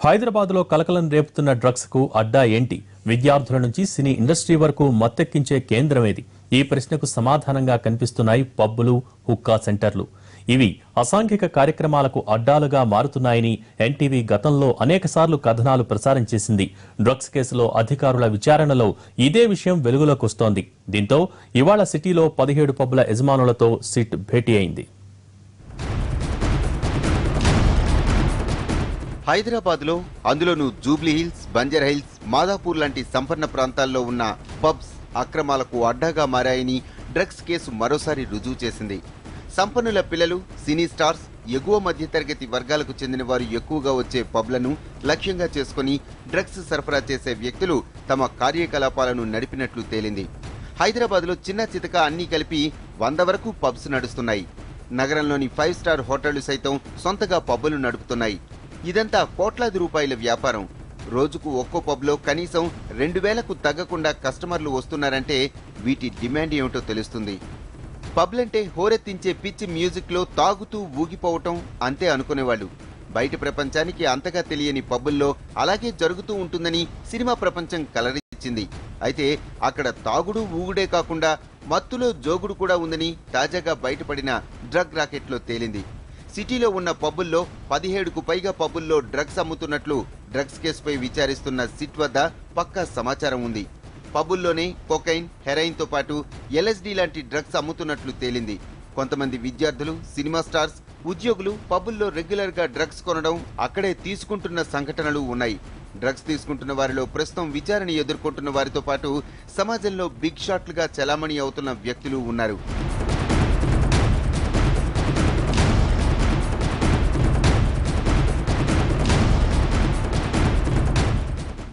హైదరాబాద్లో కలకలం రేపుతున్న డ్రగ్స్ కు అడ్డా ఏంటి? విద్యార్థుల నుంచి సినీ ఇండస్ట్రీ వరకు మత్తెక్కించే కేంద్రం ఏది? ఈ ప్రశ్నకు సమాధానంగా కనిపిస్తున్నాయి పబ్బులు, హుక్కా సెంటర్లు. ఇవి అసాంఘిక కార్యక్రమాలకు అడ్డాలుగా మారుతున్నాయని ఎన్టీవీ గతంలో అనేకసార్లు కథనాలు ప్రసారం చేసింది. డ్రగ్స్ కేసులో అధికారుల విచారణలో ఇదే విషయం వెలుగులోకి వస్తోంది. దీంతో ఇవాళ సిటీలో 17 పబ్బుల యజమానులతో సిట్ భేటీ అయింది. హైదరాబాద్లో అందులోనూ Jubilee hills, Banjar hills, Madhapur లాంటి సంపన్న ప్రాంతాల్లో ఉన్న పబ్స్ అక్రమాలకు అడ్డాగా మారాయని డ్రగ్స్ కేసు మరోసారి రుజువు చేసింది. సంపన్నుల పిల్లలు, సినీ స్టార్స్, ఎగువ మధ్యతరగతి వర్గాలకు చెందిన వారు ఎక్కువగా వచ్చే పబ్లను లక్ష్యంగా చేసుకుని డ్రగ్స్ సరఫరా చేసే వ్యక్తులు తమ కార్యకలాపాలను నడిపినట్లు తేలింది. హైదరాబాద్లో చిన్న చితక అన్నీ కలిపి 100 వరకు పబ్స్ నడుస్తున్నాయి. నగరంలోని 5 స్టార్ హోటళ్లు సైతం సొంతగా పబ్బులు నడుపుతున్నాయి. ఇదంతా కోట్లాది రూపాయల వ్యాపారం. రోజుకు ఒక్కో పబ్లో కనీసం 2000కు తగ్గకుండా కస్టమర్లు వస్తున్నారంటే వీటి డిమాండ్ ఏమిటో తెలుస్తుంది. పబ్లంటే హోరెత్తించే పిచ్చి మ్యూజిక్లో తాగుతూ ఊగిపోవటం అంతే అనుకునేవాళ్ళు. బయట ప్రపంచానికి అంతగా తెలియని పబ్బుల్లో అలాగే జరుగుతూ ఉంటుందని సినిమా ప్రపంచం కలరించింది. అయితే అక్కడ తాగుడు ఊగుడే కాకుండా మత్తులో జోగుడు కూడా ఉందని తాజాగా బయటపడిన డ్రగ్ రాకెట్లో తేలింది. సిటీలో ఉన్న పబ్బుల్లో 17కు పైగా పబ్బుల్లో డ్రగ్స్ అమ్ముతున్నట్లు డ్రగ్స్ కేసుపై విచారిస్తున్న సిట్ వద్ద పక్కా సమాచారం ఉంది. పబ్బుల్లోనే కొకైన్, హెరాయిన్తో పాటు LSD లాంటి డ్రగ్స్ అమ్ముతున్నట్లు తేలింది. కొంతమంది విద్యార్థులు, సినిమా స్టార్స్, ఉద్యోగులు పబ్బుల్లో రెగ్యులర్గా డ్రగ్స్ కొనడం, అక్కడే తీసుకుంటున్న సంఘటనలు ఉన్నాయి. డ్రగ్స్ తీసుకుంటున్న వారిలో ప్రస్తుతం విచారణ ఎదుర్కొంటున్న వారితో పాటు సమాజంలో బిగ్ షాట్లుగా చలామణి అవుతున్న వ్యక్తులు ఉన్నారు.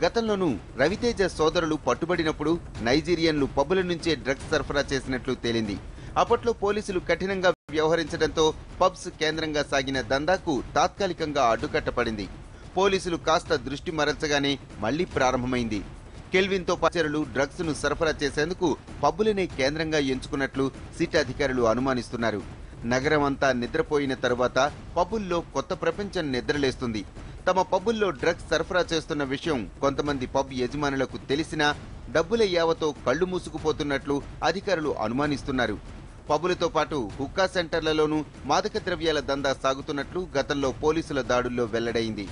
గతంలోనూ రవితేజ సోదరులు పట్టుబడినప్పుడు నైజీరియన్లు పబ్బుల నుంచే డ్రగ్స్ సరఫరా చేసినట్లు తేలింది. అప్పట్లో పోలీసులు కఠినంగా వ్యవహరించడంతో పబ్స్ కేంద్రంగా సాగిన దందాకు తాత్కాలికంగా అడ్డుకట్టపడింది. పోలీసులు కాస్త దృష్టి మరల్చగానే మళ్లీ ప్రారంభమైంది. కెల్విన్తో పాచరులు డ్రగ్స్ ను సరఫరా చేసేందుకు పబ్బులనే కేంద్రంగా ఎంచుకున్నట్లు సిట్ అధికారులు అనుమానిస్తున్నారు. నగరం అంతా నిద్రపోయిన తరువాత పబ్బుల్లో కొత్త ప్రపంచం నిద్రలేస్తుంది. తమ పబ్బుల్లో డ్రగ్స్ సరఫరా చేస్తున్న విషయం కొంతమంది పబ్ యజమానులకు తెలిసినా డబ్బుల యావతో కళ్లు మూసుకుపోతున్నట్లు అధికారులు అనుమానిస్తున్నారు. పబ్బులతో పాటు హుక్కా సెంటర్లలోనూ మాదక ద్రవ్యాల దందా సాగుతున్నట్లు గతంలో పోలీసుల దాడుల్లో వెల్లడైంది.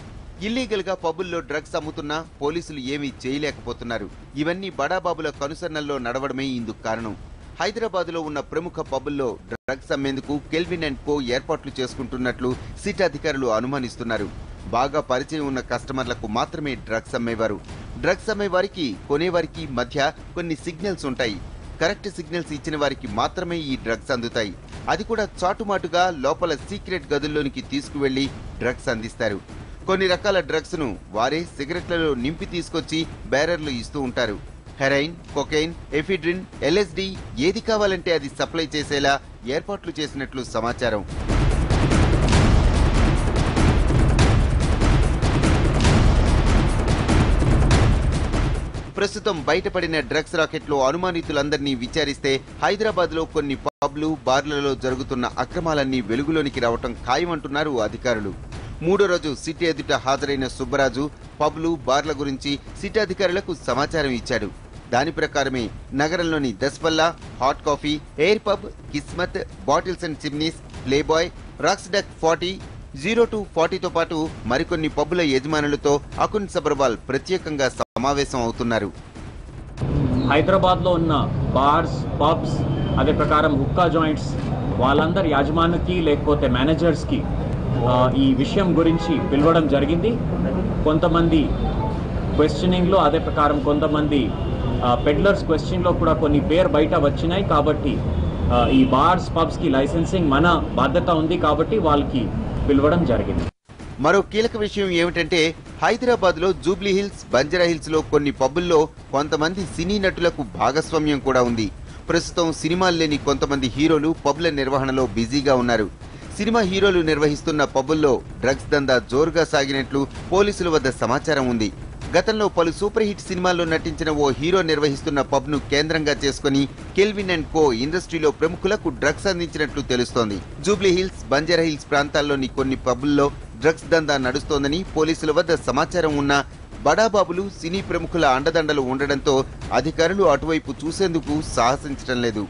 ఇల్లీగల్ గా పబ్బుల్లో డ్రగ్స్ అమ్ముతున్నా పోలీసులు ఏమీ చేయలేకపోతున్నారు. ఇవన్నీ బడాబాబుల కనుసన్నల్లో నడవడమే ఇందుకు కారణం. హైదరాబాద్లో ఉన్న ప్రముఖ పబ్బుల్లో డ్రగ్స్ అమ్మేందుకు కెల్విన్ అండ్ కో ఏర్పాట్లు చేసుకుంటున్నట్లు సిట్ అధికారులు అనుమానిస్తున్నారు. బాగా పరిచయం ఉన్న కస్టమర్లకు మాత్రమే డ్రగ్స్ అమ్మేవారు. డ్రగ్స్ అమ్మేవారికి, కొనేవారికి మధ్య కొన్ని సిగ్నల్స్ ఉంటాయి. కరెక్ట్ సిగ్నల్స్ ఇచ్చిన వారికి మాత్రమే ఈ డ్రగ్స్ అందుతాయి. అది కూడా చాటుమాటుగా లోపల సీక్రెట్ గదుల్లోనికి తీసుకువెళ్లి డ్రగ్స్ అందిస్తారు. కొన్ని రకాల డ్రగ్స్ ను వారే సిగరెట్లలో నింపి తీసుకొచ్చి బేరర్లు ఇస్తూ ఉంటారు. హెరాయిన్, కొకైన్, ఎఫిడ్రిన్, LSD ఏది కావాలంటే అది సప్లై చేసేలా ఏర్పాట్లు చేసినట్లు సమాచారం. ప్రస్తుతం బయటపడిన డ్రగ్స్ రాకెట్లో అనుమానితులందరినీ విచారిస్తే హైదరాబాద్లో కొన్ని పబ్లు, బార్లలో జరుగుతున్న అక్రమాలన్నీ వెలుగులోనికి రావటం ఖాయమంటున్నారు అధికారులు. 3వ రోజు సిట్ ఎదుట హాజరైన సుబ్బరాజు పబ్లు, బార్ల గురించి సిట్ అధికారులకు సమాచారం ఇచ్చాడు. దాని ప్రకారమే నగరంలోని Daspalla, hot coffee, air pub, Kismat, bottles and chimneys, playboy, rocks duck 40, 0240తో పాటు మరికొన్ని పబ్బుల యజమానులతో అకున్ సబర్వాల్ ప్రత్యేకంగా సమావేశం అవుతున్నారు. హైదరాబాద్లో ఉన్న బార్స్, పబ్స్, అదే ప్రకారం హుక్కా జాయింట్స్ వాళ్ళందరి యాజమాన్యకి లేకపోతే మేనేజర్స్కి ఈ విషయం గురించి పిలవడం జరిగింది. కొంతమంది క్వశ్చనింగ్లో, అదే ప్రకారం కొంతమంది పెడ్లర్స్ క్వశ్చన్లో కూడా కొన్ని పేరు బయట వచ్చినాయి. కాబట్టి ఈ బార్స్, పబ్స్కి లైసెన్సింగ్ మన బాధ్యత ఉంది కాబట్టి వాళ్ళకి పిలవడం జరిగింది. మరో కీలక విషయం ఏమిటంటే హైదరాబాద్లో జూబ్లీ హిల్స్, బంజారా హిల్స్లో కొన్ని పబ్బుల్లో కొంతమంది సినీ నటులకు భాగస్వామ్యం కూడా ఉంది. ప్రస్తుతం సినిమాలు లేని కొంతమంది హీరోలు పబ్ల నిర్వహణలో బిజీగా ఉన్నారు. సినిమా హీరోలు నిర్వహిస్తున్న పబ్బుల్లో డ్రగ్స్ దందా జోరుగా సాగినట్లు పోలీసుల వద్ద సమాచారం ఉంది. గతంలో పలు సూపర్ హిట్ సినిమాల్లో నటించిన ఓ హీరో నిర్వహిస్తున్న పబ్ను కేంద్రంగా చేసుకుని కెల్విన్ అండ్ కో ఇండస్ట్రీలో ప్రముఖులకు డ్రగ్స్ అందించినట్లు తెలుస్తోంది. జూబ్లీ హిల్స్, బంజారా హిల్స్ ప్రాంతాల్లోని కొన్ని పబ్బుల్లో డ్రగ్స్ దందా నడుస్తోందని పోలీసుల వద్ద సమాచారం ఉన్నా బడాబాబులు సినీ ప్రముఖుల అండదండలు ఉండడంతో అధికారులు అటువైపు చూసేందుకు సాహసించడం లేదు.